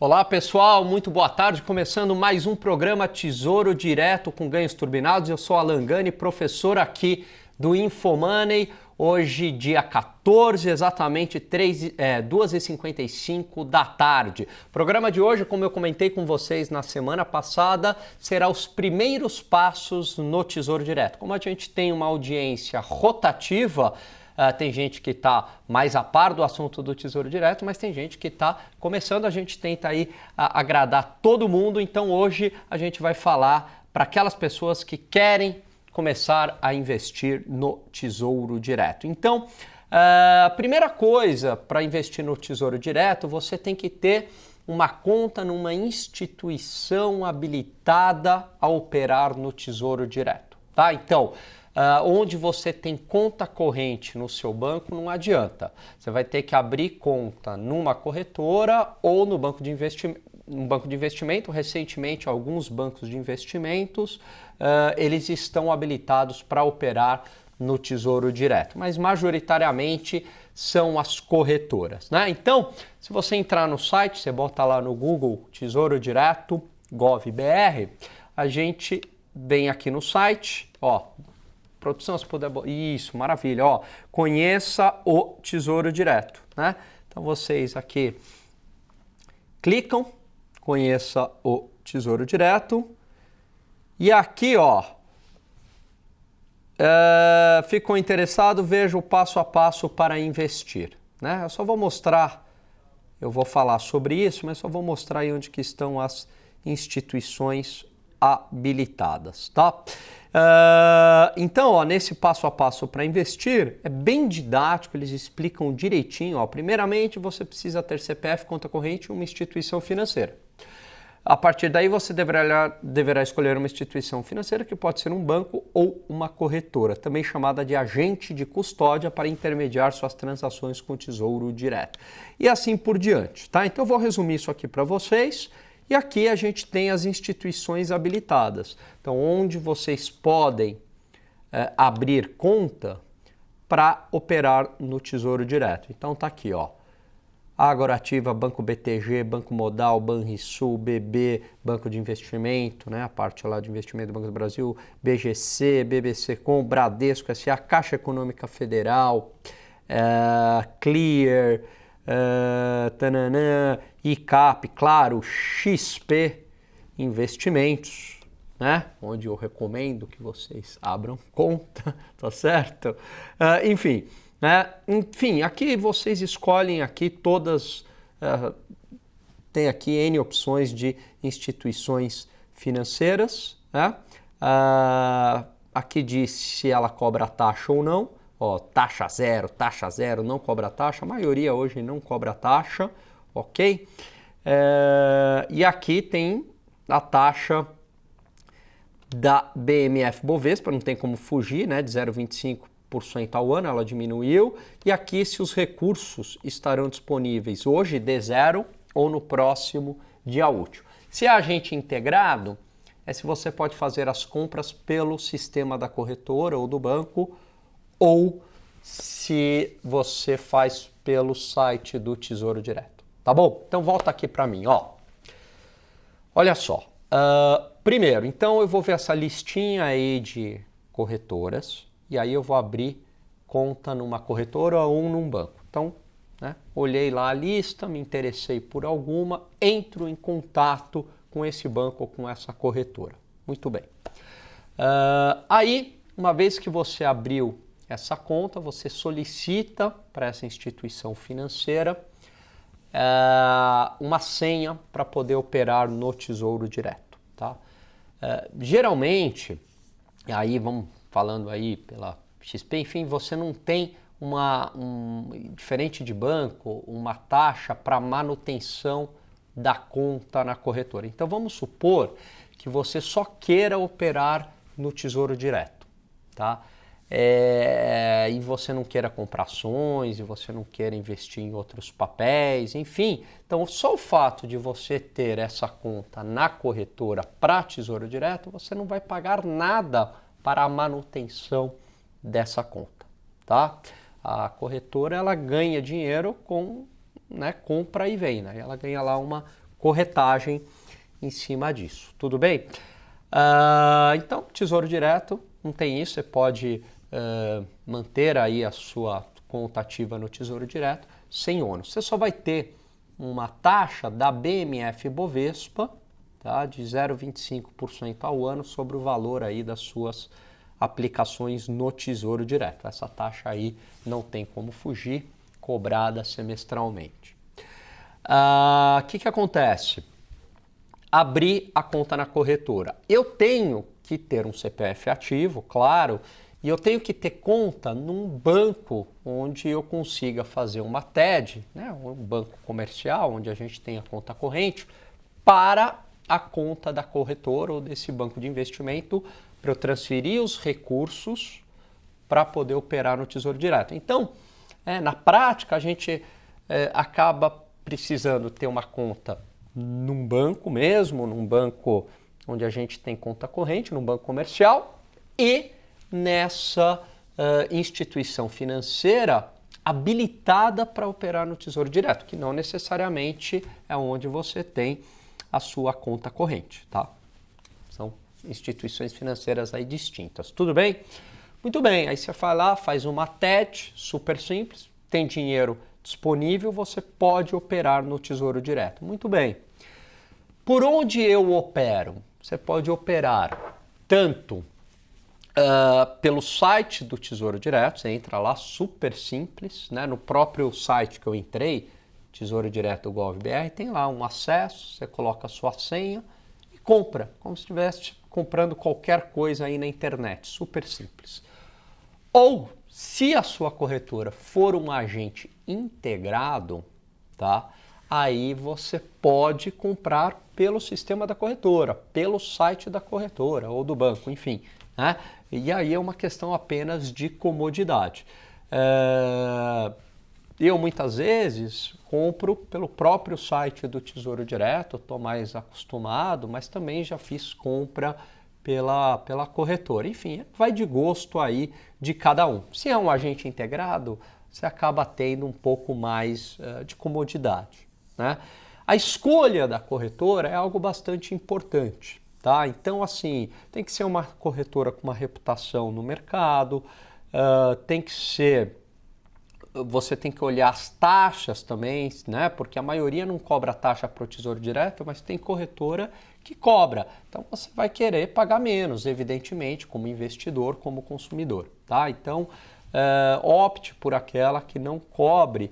Olá pessoal, muito boa tarde, começando mais um programa Tesouro Direto com ganhos turbinados. Eu sou Alan Gani, professor aqui do InfoMoney. Hoje, dia 14, exatamente 2h55 da tarde. O programa de hoje, como eu comentei com vocês na semana passada, será os primeiros passos no Tesouro Direto. Como a gente tem uma audiência rotativa, tem gente que está mais a par do assunto do Tesouro Direto, mas tem gente que está começando, a gente tenta aí agradar todo mundo, então hoje a gente vai falar para aquelas pessoas que querem começar a investir no Tesouro Direto. Então, a primeira coisa para investir no Tesouro Direto, você tem que ter uma conta numa instituição habilitada a operar no Tesouro Direto, tá? Então, onde você tem conta corrente no seu banco, não adianta. Você vai ter que abrir conta numa corretora ou no banco de investimento. Recentemente, alguns bancos de investimentos, eles estão habilitados para operar no Tesouro Direto, mas majoritariamente são as corretoras, né? Então, se você entrar no site, você bota lá no Google Tesouro Direto, gov.br, a gente vem aqui no site, ó, produção, se puder... Isso, maravilha. Ó, conheça o Tesouro Direto, né? Então, vocês aqui clicam, conheça o Tesouro Direto. E aqui, ó, ficou interessado, veja o passo a passo para investir, né? Eu só vou mostrar, eu vou falar sobre isso, mas só vou mostrar aí onde que estão as instituições habilitadas, tá? Então, ó, nesse passo a passo para investir, é bem didático, eles explicam direitinho. Ó, primeiramente, você precisa ter CPF, conta corrente e uma instituição financeira. A partir daí, você deverá escolher uma instituição financeira, que pode ser um banco ou uma corretora, também chamada de agente de custódia, para intermediar suas transações com o Tesouro Direto. E assim por diante, tá? Então, eu vou resumir isso aqui para vocês. E aqui a gente tem as instituições habilitadas. Então, onde vocês podem abrir conta para operar no Tesouro Direto. Então, tá aqui, ó. Agorativa, Banco BTG, Banco Modal, Banrisul, BB, Banco de Investimento, né? A parte lá de investimento do Banco do Brasil, BGC, BBC.com, Bradesco S.A., Caixa Econômica Federal, Clear, ICAP, claro, XP Investimentos, né? Onde eu recomendo que vocês abram conta, tá certo? Enfim, né? Enfim, aqui vocês escolhem aqui todas, tem aqui N opções de instituições financeiras, né? Aqui diz se ela cobra taxa ou não. Ó, taxa zero, não cobra taxa. A maioria hoje não cobra taxa, ok? E aqui tem a taxa da BMF Bovespa, não tem como fugir, né? De 0,25% ao ano, ela diminuiu. E aqui se os recursos estarão disponíveis hoje, D0, ou no próximo dia útil. Se é agente integrado, é se você pode fazer as compras pelo sistema da corretora ou do banco, ou se você faz pelo site do Tesouro Direto, tá bom? Então volta aqui para mim, ó. Olha só, primeiro, então eu vou ver essa listinha aí de corretoras e aí eu vou abrir conta numa corretora ou num banco. Então, né, olhei lá a lista, me interessei por alguma, entro em contato com esse banco ou com essa corretora. Muito bem. Aí, uma vez que você abriu essa conta, você solicita para essa instituição financeira uma senha para poder operar no Tesouro Direto, tá? Geralmente, aí vamos falando aí pela XP, enfim, você não tem diferente de banco, uma taxa para manutenção da conta na corretora. Então vamos supor que você só queira operar no Tesouro Direto, tá? E você não queira comprar ações, e você não queira investir em outros papéis, enfim. Então, só o fato de você ter essa conta na corretora para Tesouro Direto, você não vai pagar nada para a manutenção dessa conta, tá? A corretora, ela ganha dinheiro com, né, compra e venda. Ela ganha lá uma corretagem em cima disso. Tudo bem? Então, Tesouro Direto não tem isso, você pode manter aí a sua conta ativa no Tesouro Direto sem ônus. Você só vai ter uma taxa da BMF Bovespa, tá, de 0,25% ao ano sobre o valor aí das suas aplicações no Tesouro Direto. Essa taxa aí não tem como fugir, cobrada semestralmente. O que acontece? Abrir a conta na corretora. Eu tenho que ter um CPF ativo, claro, e eu tenho que ter conta num banco onde eu consiga fazer uma TED, né, um banco comercial, onde a gente tem a conta corrente, para a conta da corretora ou desse banco de investimento, para eu transferir os recursos para poder operar no Tesouro Direto. Então, na prática, a gente acaba precisando ter uma conta num banco mesmo, num banco onde a gente tem conta corrente, num banco comercial, e nessa instituição financeira habilitada para operar no Tesouro Direto, que não necessariamente é onde você tem a sua conta corrente, tá? São instituições financeiras aí distintas, tudo bem? Muito bem, aí você vai lá, faz uma TED, super simples, tem dinheiro disponível, você pode operar no Tesouro Direto. Muito bem. Por onde eu opero? Você pode operar tanto pelo site do Tesouro Direto, você entra lá, super simples, né? No próprio site que eu entrei, Tesouro Direto Gov.br, tem lá um acesso, você coloca a sua senha e compra, como se estivesse comprando qualquer coisa aí na internet, super simples. Ou, se a sua corretora for um agente integrado, tá? Aí você pode comprar pelo sistema da corretora, pelo site da corretora ou do banco, enfim, né? E aí é uma questão apenas de comodidade. Eu muitas vezes compro pelo próprio site do Tesouro Direto, estou mais acostumado, mas também já fiz compra pela corretora. Enfim, vai de gosto aí de cada um. Se é um agente integrado, você acaba tendo um pouco mais de comodidade, né? A escolha da corretora é algo bastante importante, tá? Então, assim, tem que ser uma corretora com uma reputação no mercado, você tem que olhar as taxas também, né? Porque a maioria não cobra taxa para o Tesouro Direto, mas tem corretora que cobra. Então você vai querer pagar menos, evidentemente, como investidor, como consumidor, tá? Então opte por aquela que não cobre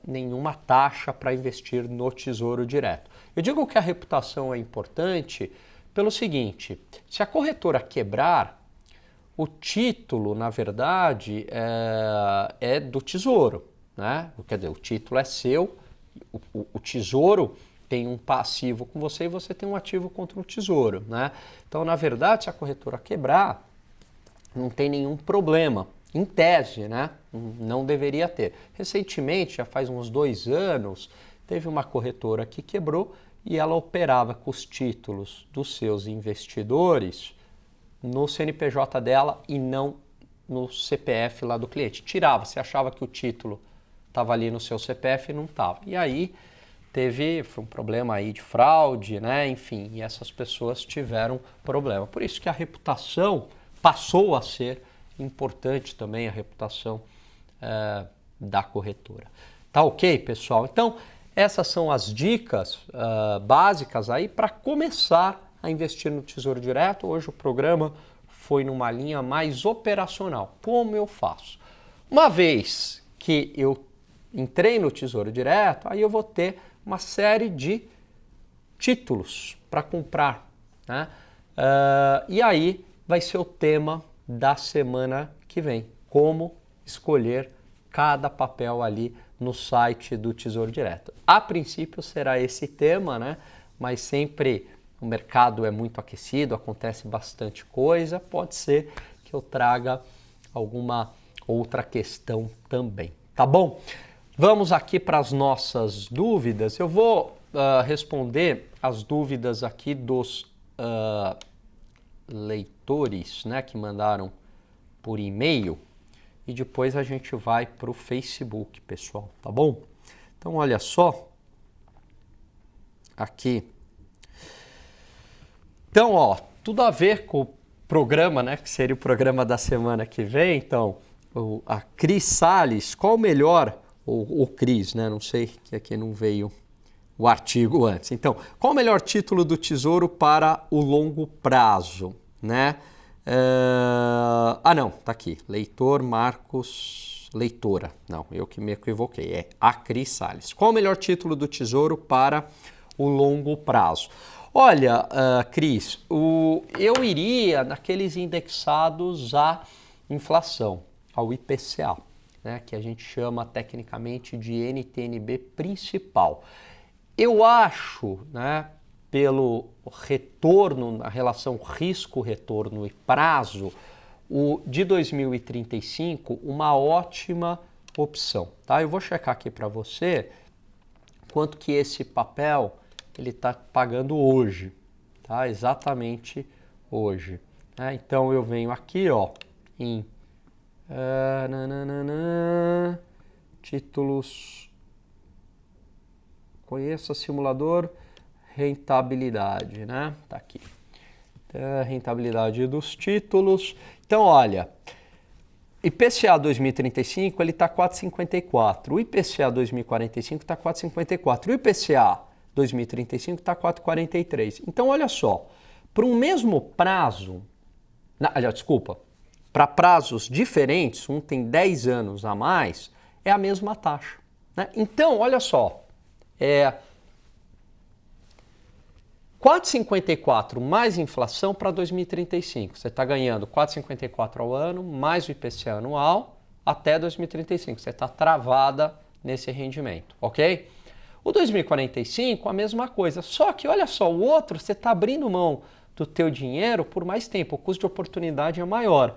nenhuma taxa para investir no Tesouro Direto. Eu digo que a reputação é importante pelo seguinte: se a corretora quebrar, o título, na verdade, é do Tesouro, né? Quer dizer, o título é seu, o Tesouro tem um passivo com você e você tem um ativo contra o Tesouro, né? Então, na verdade, se a corretora quebrar, não tem nenhum problema, em tese, né? Não deveria ter. Recentemente, já faz uns 2 anos, teve uma corretora que quebrou e ela operava com os títulos dos seus investidores no CNPJ dela e não no CPF lá do cliente. Tirava, você achava que o título estava ali no seu CPF e não estava. E aí foi um problema aí de fraude, né? Enfim, e essas pessoas tiveram problema. Por isso que a reputação passou a ser importante também, a reputação da corretora. Tá ok, pessoal? Então, essas são as dicas básicas aí para começar a investir no Tesouro Direto. Hoje o programa foi numa linha mais operacional. Como eu faço? Uma vez que eu entrei no Tesouro Direto, aí eu vou ter uma série de títulos para comprar, né? E aí vai ser o tema da semana que vem. Como escolher cada papel ali no site do Tesouro Direto. A princípio será esse tema, né? Mas sempre o mercado é muito aquecido, acontece bastante coisa, pode ser que eu traga alguma outra questão também, tá bom? Vamos aqui para as nossas dúvidas. Eu vou responder as dúvidas aqui dos leitores, né, que mandaram por e-mail e depois a gente vai para o Facebook, pessoal, tá bom? Então, olha só. aqui. Então, ó, tudo a ver com o programa, né? Que seria o programa da semana que vem. Então, a Cris Salles, qual o melhor, ou Cris, né? Não sei, que aqui não veio o artigo antes. Então, qual o melhor título do Tesouro para o longo prazo, né? Não, tá aqui. Leitor Marcos... Leitora. Não, eu que me equivoquei. É a Cris Salles. Qual o melhor título do Tesouro para o longo prazo? Olha, Cris, eu iria naqueles indexados à inflação, ao IPCA, né, que a gente chama tecnicamente de NTN-B principal. Eu acho, né, pelo retorno, na relação risco-retorno e prazo, o de 2035 uma ótima opção. Tá? Eu vou checar aqui para você quanto que esse papel ele está pagando hoje, tá? Exatamente hoje. Né? Então eu venho aqui, ó, em títulos, conheça simulador, rentabilidade, né? Tá aqui. Rentabilidade dos títulos. Então, olha, IPCA 2035 ele está 4,54. O IPCA 2045 está 4,54. O IPCA 2035 está 4,43. Então, olha só, para um mesmo prazo, para prazos diferentes, um tem 10 anos a mais, é a mesma taxa. Né? Então, olha só, 4,54 mais inflação para 2035. Você está ganhando 4,54 ao ano, mais o IPCA anual, até 2035. Você está travada nesse rendimento, ok? O 2045, a mesma coisa. Só que, olha só, o outro, você está abrindo mão do teu dinheiro por mais tempo. O custo de oportunidade é maior.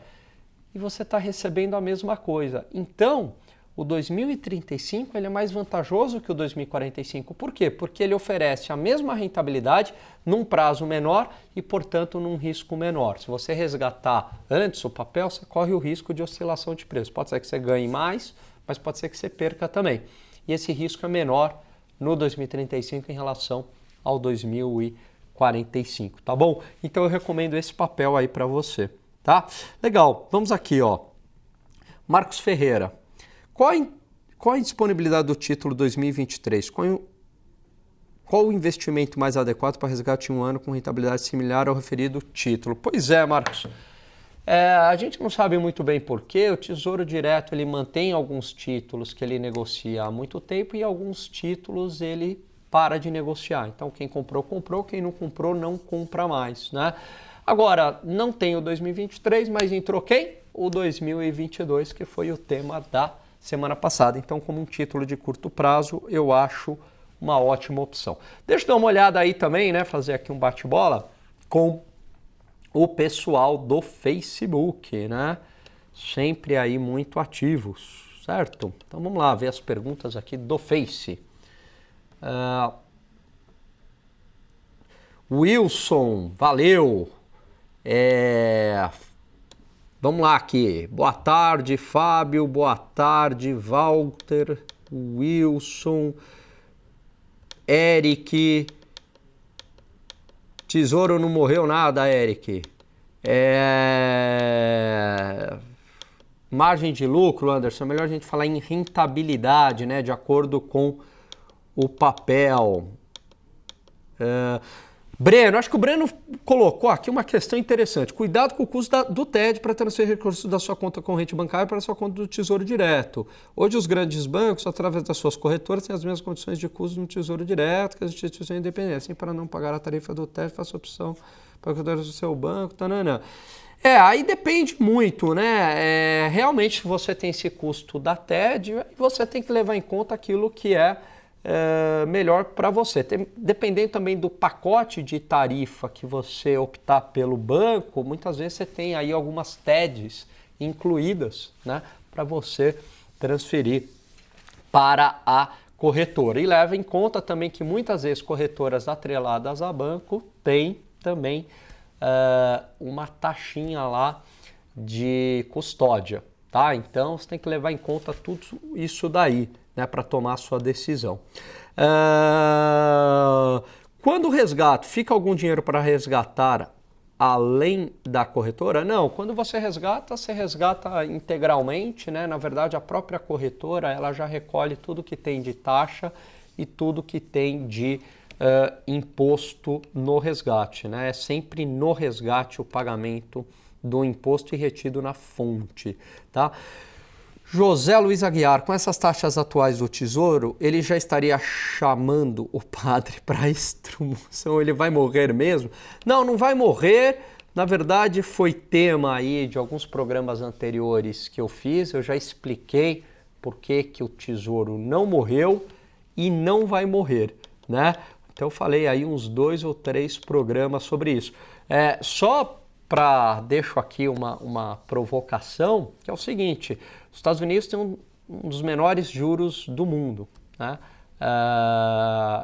E você está recebendo a mesma coisa. Então, o 2035 ele é mais vantajoso que o 2045. Por quê? Porque ele oferece a mesma rentabilidade num prazo menor e, portanto, num risco menor. Se você resgatar antes o papel, você corre o risco de oscilação de preço. Pode ser que você ganhe mais, mas pode ser que você perca também. E esse risco é menor no 2035 em relação ao 2045, tá bom? Então eu recomendo esse papel aí para você, tá? Legal, vamos aqui, ó. Marcos Ferreira. Qual a disponibilidade do título 2023? Qual o investimento mais adequado para resgate em um ano com rentabilidade similar ao referido título? Pois é, Marcos. A gente não sabe muito bem porquê. O Tesouro Direto ele mantém alguns títulos que ele negocia há muito tempo e alguns títulos ele para de negociar. Então, quem comprou, comprou. Quem não comprou, não compra mais, né? Agora, não tem o 2023, mas entrou quem? O 2022, que foi o tema da semana passada. Então, como um título de curto prazo, eu acho uma ótima opção. Deixa eu dar uma olhada aí também, né? Fazer aqui um bate-bola com o pessoal do Facebook, né? Sempre aí muito ativos, certo? Então, vamos lá ver as perguntas aqui do Face. Wilson, valeu! Vamos lá aqui. Boa tarde, Fábio. Boa tarde, Walter, Wilson, Eric. Tesouro não morreu nada, Eric. Margem de lucro, Anderson. É melhor a gente falar em rentabilidade, né? De acordo com o papel. Breno, acho que o Breno colocou aqui uma questão interessante. Cuidado com o custo do TED para transferir recursos da sua conta corrente bancária para a sua conta do Tesouro Direto. Hoje os grandes bancos, através das suas corretoras, têm as mesmas condições de custo no Tesouro Direto que as instituições independentes. Assim, para não pagar a tarifa do TED, faça a opção para cuidar do seu banco. Tanana. Aí depende muito, né? Realmente, se você tem esse custo da TED, você tem que levar em conta aquilo que é melhor para você. Dependendo também do pacote de tarifa que você optar pelo banco, muitas vezes você tem aí algumas TEDs incluídas, né, para você transferir para a corretora. E leva em conta também que muitas vezes corretoras atreladas a banco têm também uma taxinha lá de custódia, tá? Então você tem que levar em conta tudo isso daí, né, para tomar a sua decisão. Quando resgato, fica algum dinheiro para resgatar além da corretora? Não, quando você resgata integralmente, né? Na verdade, a própria corretora ela já recolhe tudo que tem de taxa e tudo que tem de imposto no resgate, né? É sempre no resgate o pagamento do imposto e retido na fonte, tá? José Luiz Aguiar, com essas taxas atuais do Tesouro, ele já estaria chamando o padre para extremação? Ele vai morrer mesmo? Não, não vai morrer. Na verdade, foi tema aí de alguns programas anteriores que eu fiz. Eu já expliquei por que o Tesouro não morreu e não vai morrer, né? Então eu falei aí uns 2 ou 3 programas sobre isso. Deixo aqui uma provocação, que é o seguinte: os Estados Unidos têm um dos menores juros do mundo, né?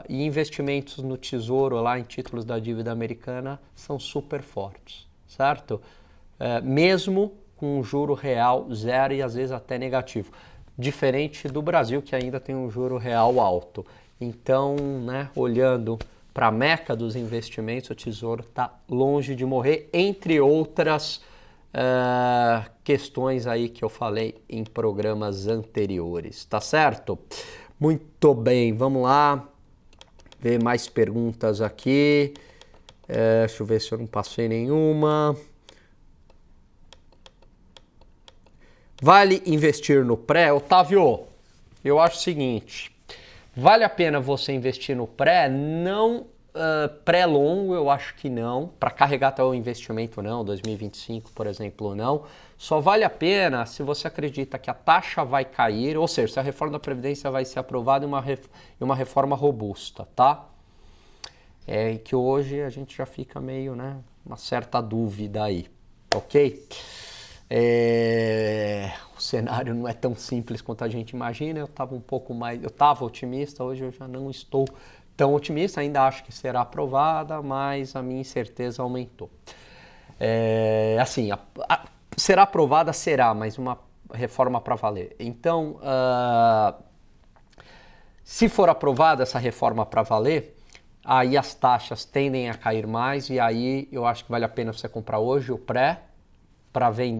E investimentos no Tesouro lá em títulos da dívida americana são super fortes, certo? Mesmo com um juro real zero e às vezes até negativo, diferente do Brasil, que ainda tem um juro real alto. Então, né, olhando para a meca dos investimentos, o Tesouro está longe de morrer, entre outras questões aí que eu falei em programas anteriores, tá certo? Muito bem, vamos lá ver mais perguntas aqui. Deixa eu ver se eu não passei nenhuma. Vale investir no pré? Otávio, eu acho o seguinte: vale a pena você investir no pré? Não pré-longo, eu acho que não. Para carregar até o investimento, não. 2025, por exemplo, não. Só vale a pena se você acredita que a taxa vai cair, ou seja, se a reforma da Previdência vai ser aprovada em uma reforma robusta, tá? Que hoje a gente já fica meio, né, uma certa dúvida aí, ok? O cenário não é tão simples quanto a gente imagina. Eu estava otimista, hoje eu já não estou tão otimista, ainda acho que será aprovada, mas a minha incerteza aumentou. Será aprovada, será, mas uma reforma para valer. Então, se for aprovada essa reforma para valer, aí as taxas tendem a cair mais e aí eu acho que vale a pena você comprar hoje o pré,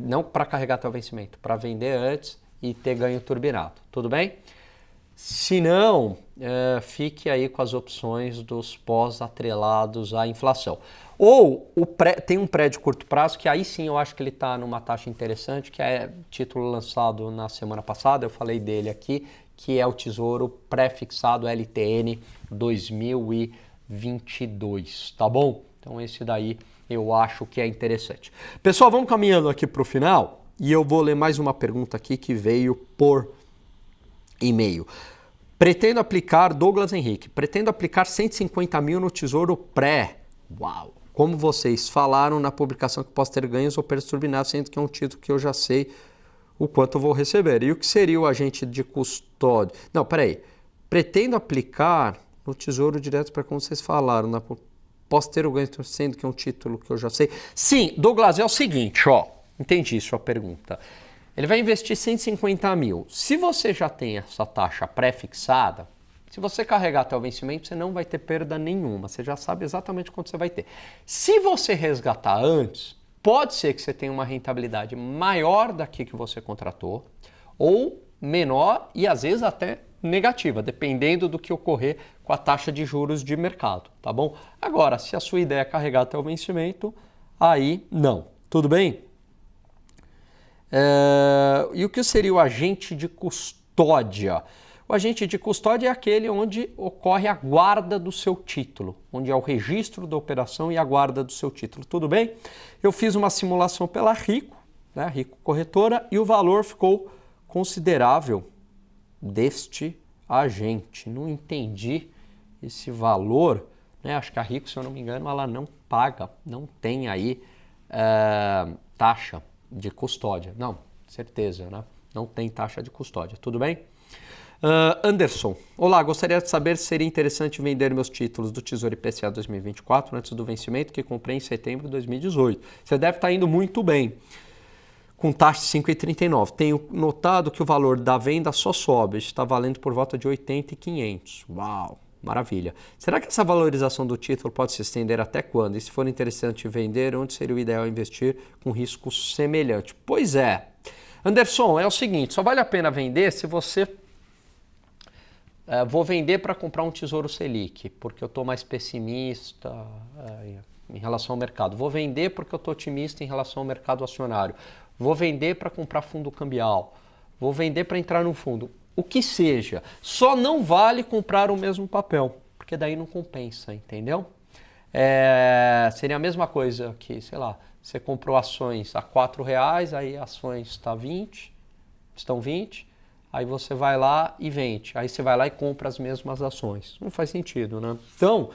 não para carregar até o vencimento, para vender antes e ter ganho turbinado, tudo bem? Se não, fique aí com as opções dos pós atrelados à inflação. Ou tem um pré de curto prazo, que aí sim eu acho que ele está numa taxa interessante, que é título lançado na semana passada, eu falei dele aqui, que é o Tesouro Pré-Fixado LTN 2022, tá bom? Então esse daí eu acho que é interessante. Pessoal, vamos caminhando aqui para o final e eu vou ler mais uma pergunta aqui que veio por e-mail. Douglas Henrique, pretendo aplicar 150 mil no Tesouro Pré. Uau! Como vocês falaram na publicação que posso ter ganhos ou perdas turbinadas, sendo que é um título que eu já sei o quanto eu vou receber. E o que seria o agente de custódia? Não, peraí. Pretendo aplicar no Tesouro Direto para como vocês falaram, posso ter o ganho, sendo que é um título que eu já sei. Sim, Douglas, é o seguinte, ó. Entendi sua pergunta. Ele vai investir 150 mil. Se você já tem essa taxa pré-fixada, se você carregar até o vencimento, você não vai ter perda nenhuma. Você já sabe exatamente quanto você vai ter. Se você resgatar antes, pode ser que você tenha uma rentabilidade maior daqui que você contratou, ou menor e às vezes até negativa, dependendo do que ocorrer com a taxa de juros de mercado, tá bom? Agora, se a sua ideia é carregar até o vencimento, aí não. Tudo bem? E o que seria o agente de custódia? O agente de custódia é aquele onde ocorre a guarda do seu título, onde é o registro da operação e a guarda do seu título. Tudo bem? Eu fiz uma simulação pela Rico, né, Rico Corretora, e o valor ficou considerável deste agente. Não entendi esse valor, né? Acho que a Rico, se eu não me engano, ela não paga, não tem aí taxa de custódia. Não, certeza, né? Não tem taxa de custódia. Tudo bem? Anderson, olá, gostaria de saber se seria interessante vender meus títulos do Tesouro IPCA 2024 antes do vencimento que comprei em setembro de 2018. Você deve estar indo muito bem, com taxa de 5,39. Tenho notado que o valor da venda só sobe, está valendo por volta de 80 e 500. Uau, Maravilha. Será que essa valorização do título pode se estender até quando? E se for interessante vender, onde seria o ideal investir com risco semelhante? Pois é. Anderson, é o seguinte, só vale a pena vender se você... vou vender para comprar um Tesouro Selic, porque eu estou mais pessimista em relação ao mercado. Vou vender porque eu estou otimista em relação ao mercado acionário. Vou vender para comprar fundo cambial. Vou vender para entrar no fundo. O que seja, só não vale comprar o mesmo papel, porque daí não compensa, entendeu? Seria a mesma coisa que, sei lá, você comprou ações a R$4, aí ações estão 20, aí você vai lá e vende, aí você vai lá e compra as mesmas ações. Não faz sentido, né? Então,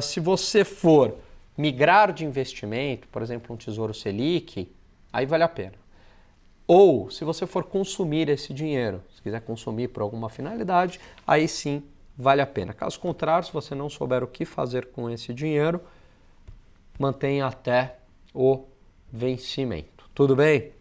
se você for migrar de investimento, por exemplo, um Tesouro Selic, aí vale a pena. Ou, se você for consumir esse dinheiro, se quiser consumir por alguma finalidade, aí sim vale a pena. Caso contrário, se você não souber o que fazer com esse dinheiro, mantenha até o vencimento. Tudo bem?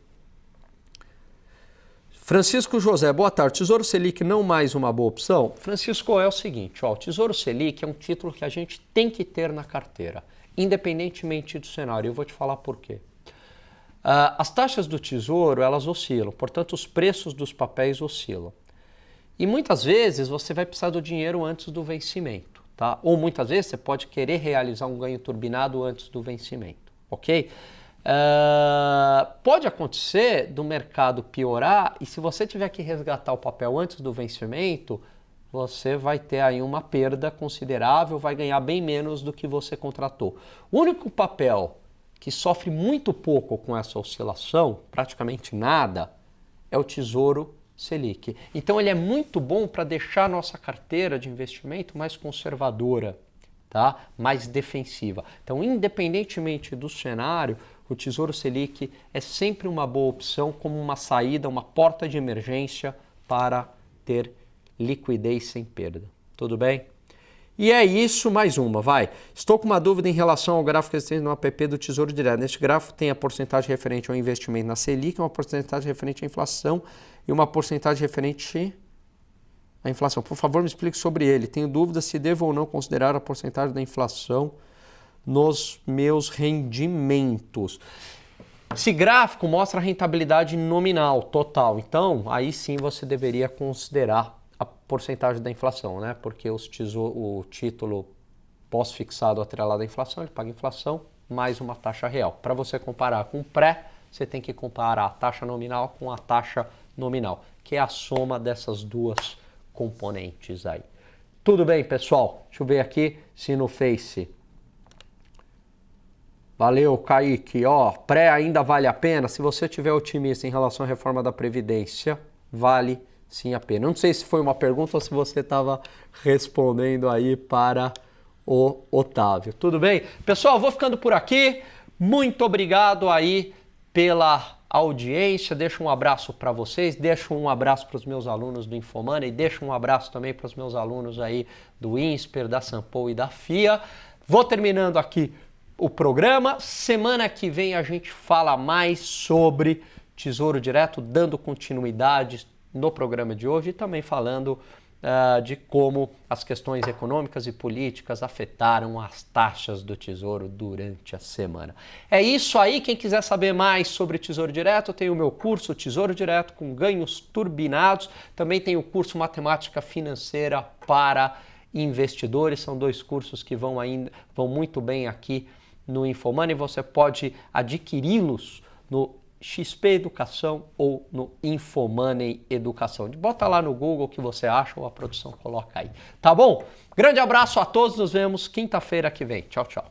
Francisco José, boa tarde. Tesouro Selic não mais uma boa opção? Francisco, é o seguinte, o Tesouro Selic é um título que a gente tem que ter na carteira, independentemente do cenário. Eu vou te falar por quê. As taxas do Tesouro, elas oscilam, portanto, os preços dos papéis oscilam. E muitas vezes você vai precisar do dinheiro antes do vencimento, tá? Ou muitas vezes você pode querer realizar um ganho turbinado antes do vencimento, ok? Pode acontecer do mercado piorar e se você tiver que resgatar o papel antes do vencimento, você vai ter aí uma perda considerável, vai ganhar bem menos do que você contratou. O único papel que sofre muito pouco com essa oscilação, praticamente nada, é o Tesouro Selic. Então ele é muito bom para deixar a nossa carteira de investimento mais conservadora, tá? Mais defensiva. Então, independentemente do cenário, o Tesouro Selic é sempre uma boa opção como uma saída, uma porta de emergência para ter liquidez sem perda. Tudo bem? E é isso, mais uma, vai. Estou com uma dúvida em relação ao gráfico existente no app do Tesouro Direto. Neste gráfico tem a porcentagem referente ao investimento na Selic, uma porcentagem referente à inflação e uma porcentagem referente à inflação. Por favor, me explique sobre ele. Tenho dúvida se devo ou não considerar a porcentagem da inflação nos meus rendimentos. Esse gráfico mostra a rentabilidade nominal, total. Então, aí sim você deveria considerar a porcentagem da inflação, né? Porque o título pós-fixado atrelado à inflação, ele paga inflação mais uma taxa real. Para você comparar com o pré, você tem que comparar a taxa nominal com a taxa nominal, que é a soma dessas duas componentes aí. Tudo bem, pessoal? Deixa eu ver aqui se no Face. Valeu, Kaique. Ó, pré ainda vale a pena? Se você estiver otimista em relação à reforma da Previdência, vale sim a pena. Não sei se foi uma pergunta ou se você estava respondendo aí para o Otávio. Tudo bem? Pessoal, vou ficando por aqui. Muito obrigado aí pela audiência. Deixo um abraço para vocês, deixo um abraço para os meus alunos do Infomoney, deixo um abraço também para os meus alunos aí do INSPER, da Sampo e da FIA. Vou terminando aqui o programa. Semana que vem a gente fala mais sobre Tesouro Direto, dando continuidade no programa de hoje e também falando de como as questões econômicas e políticas afetaram as taxas do Tesouro durante a semana. É isso aí. Quem quiser saber mais sobre Tesouro Direto, tem o meu curso Tesouro Direto com ganhos turbinados. Também tem o curso Matemática Financeira para Investidores. São dois cursos que vão muito bem aqui no Infomoney. Você pode adquiri-los no XP Educação ou no Infomoney Educação. Bota lá no Google o que você acha ou a produção coloca aí. Tá bom? Grande abraço a todos, nos vemos quinta-feira que vem. Tchau, tchau.